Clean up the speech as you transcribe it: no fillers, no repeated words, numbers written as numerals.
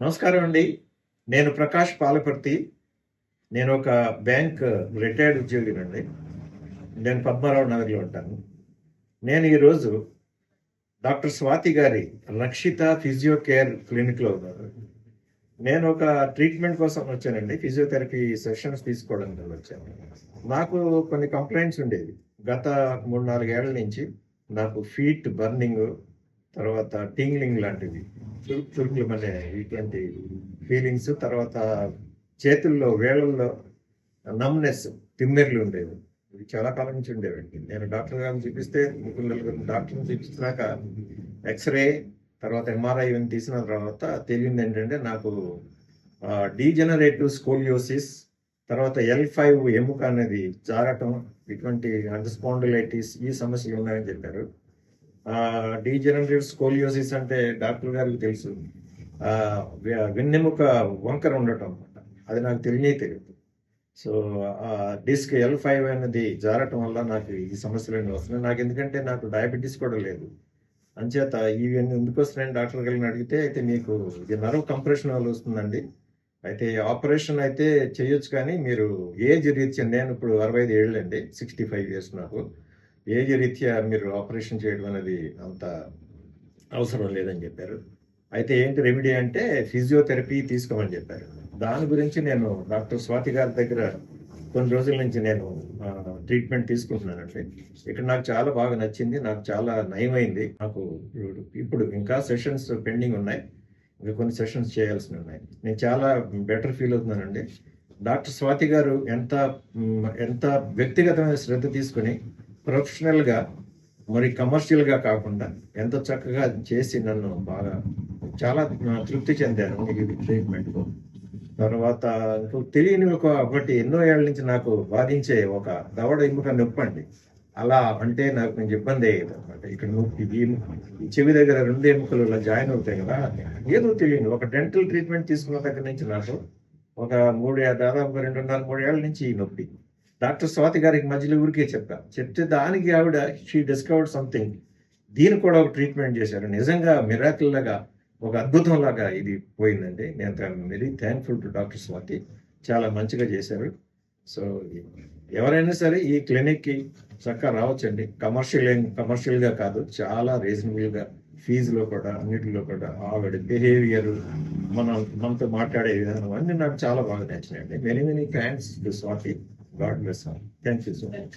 నమస్కారం అండి. నేను ప్రకాష్ పాలపర్తి. నేను ఒక బ్యాంక్ రిటైర్డ్ ఉద్యోగినండి. నేను పద్మారావు నగర్లో ఉంటాను. నేను ఈరోజు డాక్టర్ స్వాతి గారి రక్షిత ఫిజియో కేర్ క్లినిక్లో ఉన్నాను. నేను ఒక ట్రీట్మెంట్ కోసం వచ్చానండి. ఫిజియోథెరపీ సెషన్స్ తీసుకోవడానికి వచ్చాను. నాకు కొన్ని కంప్లైంట్స్ ఉండేవి. గత 3-4 ఏళ్ల నుంచి నాకు ఫీట్ బర్నింగ్, తర్వాత టింగ్లింగ్ లాంటివి, చురుకులు అనే ఇటువంటి ఫీలింగ్స్, తర్వాత చేతుల్లో వేళ్ళల్లో నమ్నెస్, తిమ్మెర్లు ఉండేవి. ఇవి చాలా కాలం నుంచి ఉండేవండి. నేను డాక్టర్ గారిని చూపిస్తే, 3-4 డాక్టర్ని చూపించినాక ఎక్స్రే, తర్వాత ఎంఆర్ఐ ఇవన్నీ తీసిన తర్వాత తెలియంది ఏంటంటే నాకు డీజనరేటివ్ స్కోలియోసిస్, తర్వాత L5 ఎముక అనేది జారటం, ఇటువంటి స్పాండిలైటిస్, ఈ సమస్యలు ఉన్నాయని చెప్పారు. డీజనరేటివ్ స్కోలియోసిస్ అంటే డాక్టర్ గారికి తెలుసు, వెన్నెముక వంకర ఉండటం అన్నమాట. అది నాకు తెలియదు. సో డిస్క్ L5 అనేది జారటం వల్ల నాకు ఈ సమస్యలన్నీ వస్తున్నాయి. నాకు ఎందుకంటే నాకు డయాబెటీస్ కూడా లేదు. అంచేత ఇవన్నీ ఎందుకు వస్తున్నాయని డాక్టర్ గారిని అడిగితే, అయితే మీకు ఇది నర్వ్ కంప్రెషన్ వల్ల వస్తుందండి, అయితే ఆపరేషన్ అయితే చేయొచ్చు, కానీ మీరు ఏజ్ రీత్యా, నేను ఇప్పుడు 65 ఏళ్ళండి, 65 ఇయర్స్ నాకు, ఏజ్ రీత్యా మీరు ఆపరేషన్ చేయడం అనేది అంత అవసరం లేదని చెప్పారు. అయితే ఏంటి రెమెడీ అంటే ఫిజియోథెరపీ తీసుకోమని చెప్పారు. దాని గురించి నేను డాక్టర్ స్వాతి గారి దగ్గర కొన్ని రోజుల నుంచి నేను ట్రీట్మెంట్ తీసుకుంటున్నానండి. ఇక్కడ నాకు చాలా బాగా నచ్చింది, నాకు చాలా నయమైంది. నాకు ఇప్పుడు ఇంకా సెషన్స్ పెండింగ్ ఉన్నాయి, ఇంకా కొన్ని సెషన్స్ చేయాల్సి ఉన్నాయి. నేను చాలా బెటర్ ఫీల్ అవుతున్నానండి. డాక్టర్ స్వాతి గారు ఎంత వ్యక్తిగతమైన శ్రద్ధ తీసుకుని ప్రొఫెషనల్గా, మరి కమర్షియల్గా కాకుండా ఎంత చక్కగా చేసి నన్ను బాగా చాలా తృప్తి చెందాను ఈ ట్రీట్మెంట్. తర్వాత తెలియని ఒకటి ఎన్నో ఏళ్ళ నుంచి నాకు బాధించే ఒక దవడ ఎముక నొప్పి అండి. అలా అంటే నాకు కొంచెం ఇబ్బంది అయ్యేది అనమాట. ఇక్కడ నొప్పి, ఈ చెవి దగ్గర 2 ఎముకలు ఇలా జాయిన్ అవుతాయి కదా, ఏదో తెలియదు. ఒక డెంటల్ ట్రీట్మెంట్ తీసుకున్న దగ్గర నుంచి నాకు ఒక దాదాపు 2.5-3 ఏళ్ళ నుంచి ఈ నొప్పి. డాక్టర్ స్వాతి గారికి మధ్యలో ఊరికే చెప్తే దానికి ఆవిడ షీ డిస్కవర్డ్ సంథింగ్, దీన్ని కూడా ఒక ట్రీట్మెంట్ చేశారు. నిజంగా మిరాకిల్ లాగా, ఒక అద్భుతం లాగా ఇది పోయిందండి. నేను very thankful to doctor Swathi, చాలా మంచిగా చేశారు. సో ఎవరైనా సరే ఈ క్లినిక్కి చక్కగా రావచ్చండి. కమర్షియల్గా కాదు, చాలా రీజనబుల్గా, ఫీజులో కూడా, అన్నిటిలో కూడా. ఆవిడ బిహేవియర్, మనతో మాట్లాడే విధానం అన్నీ నాకు చాలా బాగా నచ్చినాయండి. Many thanks to Swathi. God bless her. Thank you so much.